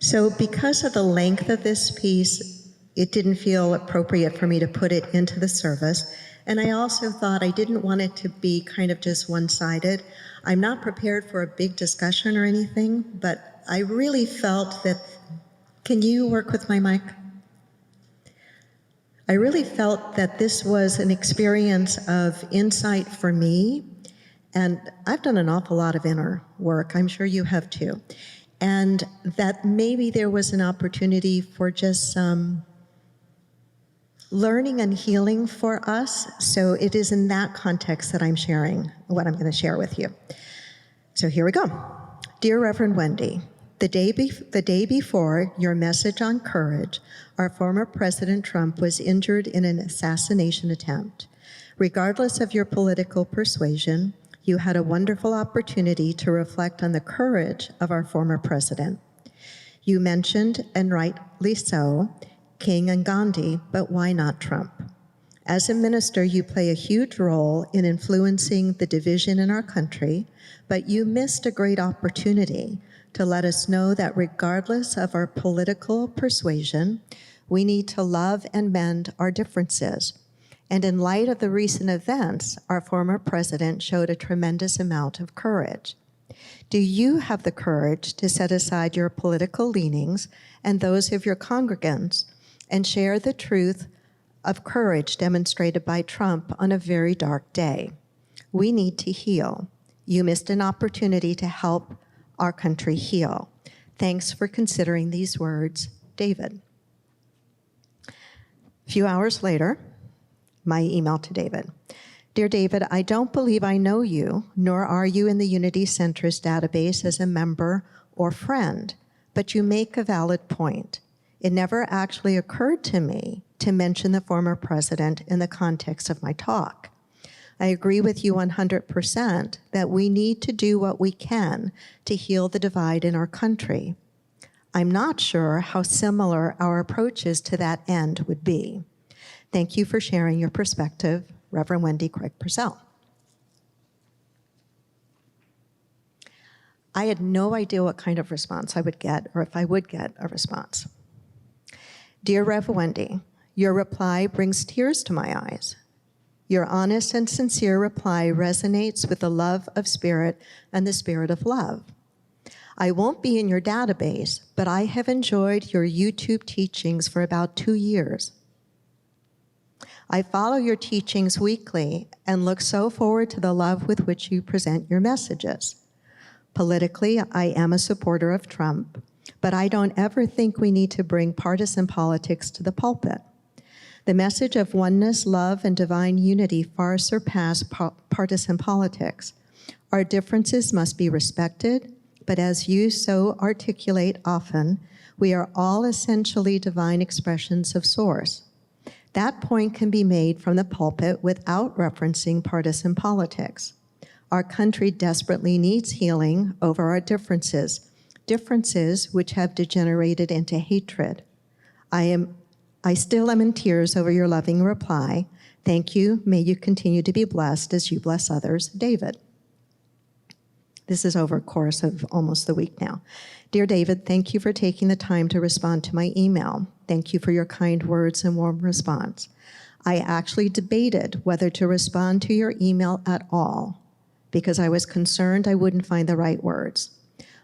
So because of the length of this piece, it didn't feel appropriate for me to put it into the service. And I also thought I didn't want it to be kind of just one-sided. I'm not prepared for a big discussion or anything, but I really felt that, can you work with my mic? I really felt that this was an experience of insight for me, and I've done an awful lot of inner work, I'm sure you have too, and that maybe there was an opportunity for just some learning and healing for us. So it is in that context that I'm sharing what I'm going to share with you. So here we go. Dear Reverend Wendy, the day before your message on courage, our former President Trump was injured in an assassination attempt. Regardless of your political persuasion, you had a wonderful opportunity to reflect on the courage of our former president. You mentioned, and rightly so, King and Gandhi, but why not Trump? As a minister, you play a huge role in influencing the division in our country, but you missed a great opportunity to let us know that regardless of our political persuasion, we need to love and mend our differences. And in light of the recent events, our former president showed a tremendous amount of courage. Do you have the courage to set aside your political leanings and those of your congregants and share the truth of courage demonstrated by Trump on a very dark day? We need to heal. You missed an opportunity to help our country heal. Thanks for considering these words, David. A few hours later, my email to David. Dear David, I don't believe I know you, nor are you in the Unity Center's database as a member or friend, but you make a valid point. It never actually occurred to me to mention the former president in the context of my talk. I agree with you 100% that we need to do what we can to heal the divide in our country. I'm not sure how similar our approaches to that end would be. Thank you for sharing your perspective, Reverend Wendy Craig-Purcell. I had no idea what kind of response I would get, or if I would get a response. Dear Rev Wendy, your reply brings tears to my eyes. Your honest and sincere reply resonates with the love of spirit and the spirit of love. I won't be in your database, but I have enjoyed your YouTube teachings for about 2 years. I follow your teachings weekly and look so forward to the love with which you present your messages. Politically, I am a supporter of Trump, but I don't ever think we need to bring partisan politics to the pulpit. The message of oneness, love, and divine unity far surpass partisan politics. Our differences must be respected, but as you so articulate often, we are all essentially divine expressions of Source. That point can be made from the pulpit without referencing partisan politics. Our country desperately needs healing over our differences which have degenerated into hatred. I still am in tears over your loving reply. Thank you. May you continue to be blessed as you bless others. David. This is over a course of almost the week now. Dear David, thank you for taking the time to respond to my email. Thank you for your kind words and warm response. I actually debated whether to respond to your email at all because I was concerned I wouldn't find the right words.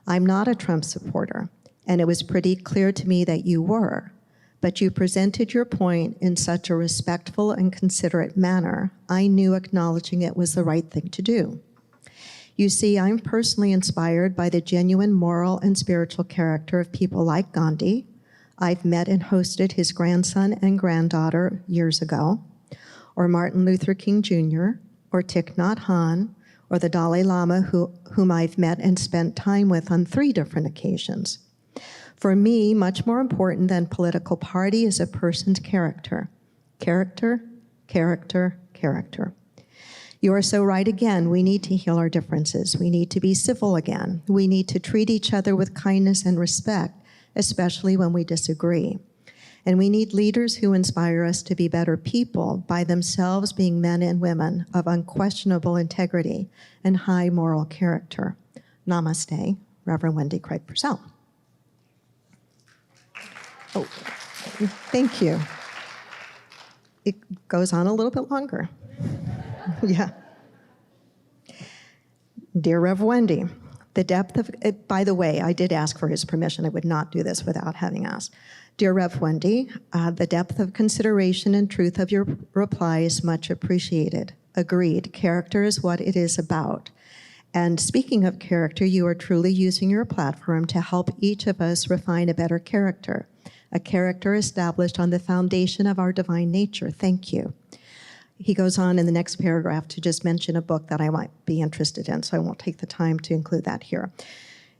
I'm not a Trump supporter, and it was pretty clear to me that you were, but you presented your point in such a respectful and considerate manner, I knew acknowledging it was the right thing to do. You see, I'm personally inspired by the genuine moral and spiritual character of people like Gandhi. I've met and hosted his grandson and granddaughter years ago, or Martin Luther King Jr., or Thich Nhat Hanh, or the Dalai Lama, whom I've met and spent time with on 3 different occasions. For me, much more important than political party is a person's character. Character, character, character. You are so right again. We need to heal our differences. We need to be civil again. We need to treat each other with kindness and respect, especially when we disagree. And we need leaders who inspire us to be better people by themselves being men and women of unquestionable integrity and high moral character. Namaste, Reverend Wendy Craig-Purcell. Oh, thank you. It goes on a little bit longer. Yeah. Dear Rev. Wendy, the depth of, by the way, I did ask for his permission. I would not do this without having asked. Dear Rev. Wendy, the depth of consideration and truth of your reply is much appreciated. Agreed. Character is what it is about. And speaking of character, you are truly using your platform to help each of us refine a better character, a character established on the foundation of our divine nature. Thank you. He goes on in the next paragraph to just mention a book that I might be interested in, so I won't take the time to include that here.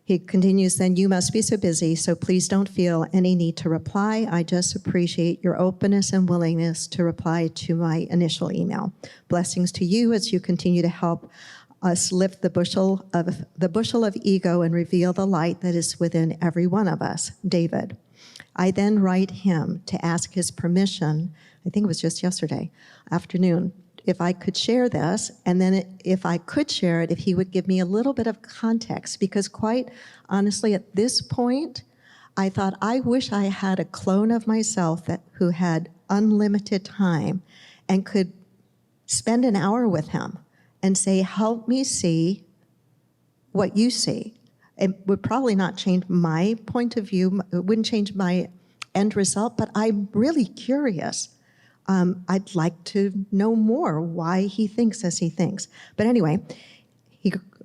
He continues, then you must be so busy, so please don't feel any need to reply. I just appreciate your openness and willingness to reply to my initial email. Blessings to you as you continue to help us lift the bushel of ego and reveal the light that is within every one of us. David. I then write him to ask his permission, I think it was just yesterday afternoon, if I could share this, and then if I could share it, if he would give me a little bit of context, because quite honestly, at this point, I thought, I wish I had a clone of myself who had unlimited time and could spend an hour with him and say, help me see what you see. It would probably not change my point of view. It wouldn't change my end result, but I'm really curious. I'd like to know more why he thinks as he thinks. But anyway,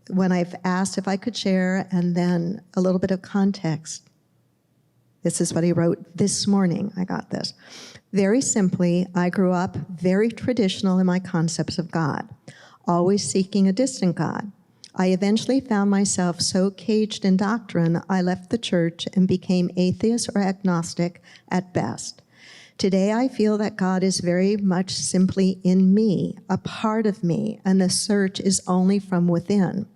when I've asked if I could share and then a little bit of context, this is what he wrote this morning. I got this. Very simply, I grew up very traditional in my concepts of God, always seeking a distant God. I eventually found myself so caged in doctrine, I left the church and became atheist or agnostic at best. Today, I feel that God is very much simply in me, a part of me, and the search is only from within.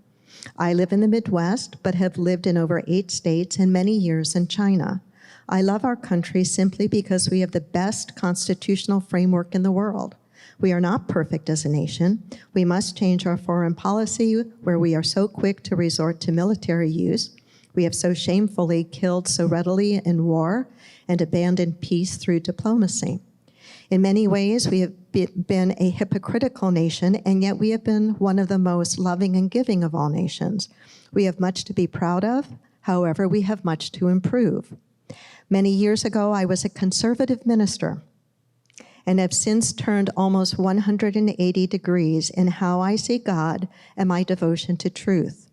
I live in the Midwest, but have lived in over 8 states and many years in China. I love our country simply because we have the best constitutional framework in the world. We are not perfect as a nation. We must change our foreign policy where we are so quick to resort to military use. We have so shamefully killed so readily in war and abandoned peace through diplomacy. In many ways, we have been a hypocritical nation, and yet we have been one of the most loving and giving of all nations. We have much to be proud of. However, we have much to improve. Many years ago, I was a conservative minister and have since turned almost 180 degrees in how I see God and my devotion to truth.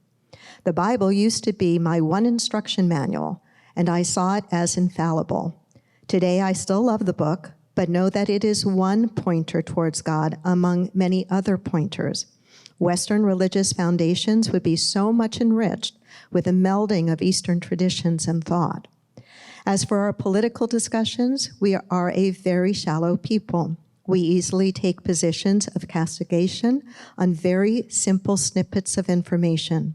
The Bible used to be my one instruction manual, and I saw it as infallible. Today, I still love the book, but know that it is one pointer towards God among many other pointers. Western religious foundations would be so much enriched with a melding of Eastern traditions and thought. As for our political discussions, we are a very shallow people. We easily take positions of castigation on very simple snippets of information.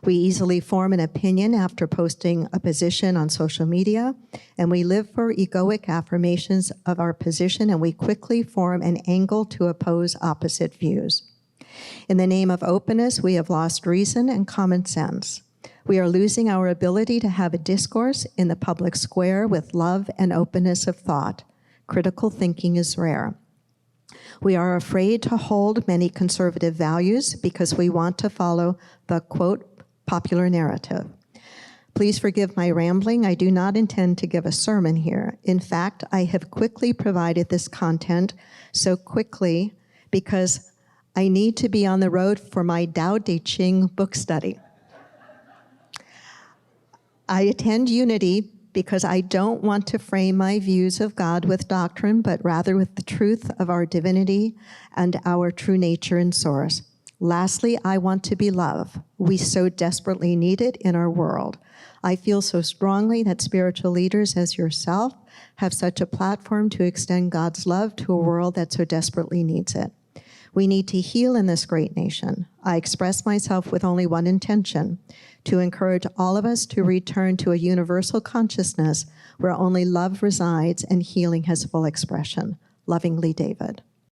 We easily form an opinion after posting a position on social media, and we live for egoic affirmations of our position, and we quickly form an angle to oppose opposite views. In the name of openness, we have lost reason and common sense. We are losing our ability to have a discourse in the public square with love and openness of thought. Critical thinking is rare. We are afraid to hold many conservative values because we want to follow the, quote, popular narrative. Please forgive my rambling. I do not intend to give a sermon here. In fact, I have quickly provided this content so quickly because I need to be on the road for my Tao Te Ching book study. I attend Unity because I don't want to frame my views of God with doctrine, but rather with the truth of our divinity and our true nature and source. Lastly, I want to be love. We so desperately need it in our world. I feel so strongly that spiritual leaders as yourself have such a platform to extend God's love to a world that so desperately needs it. We need to heal in this great nation. I express myself with only one intention, to encourage all of us to return to a universal consciousness where only love resides and healing has full expression. Lovingly, David.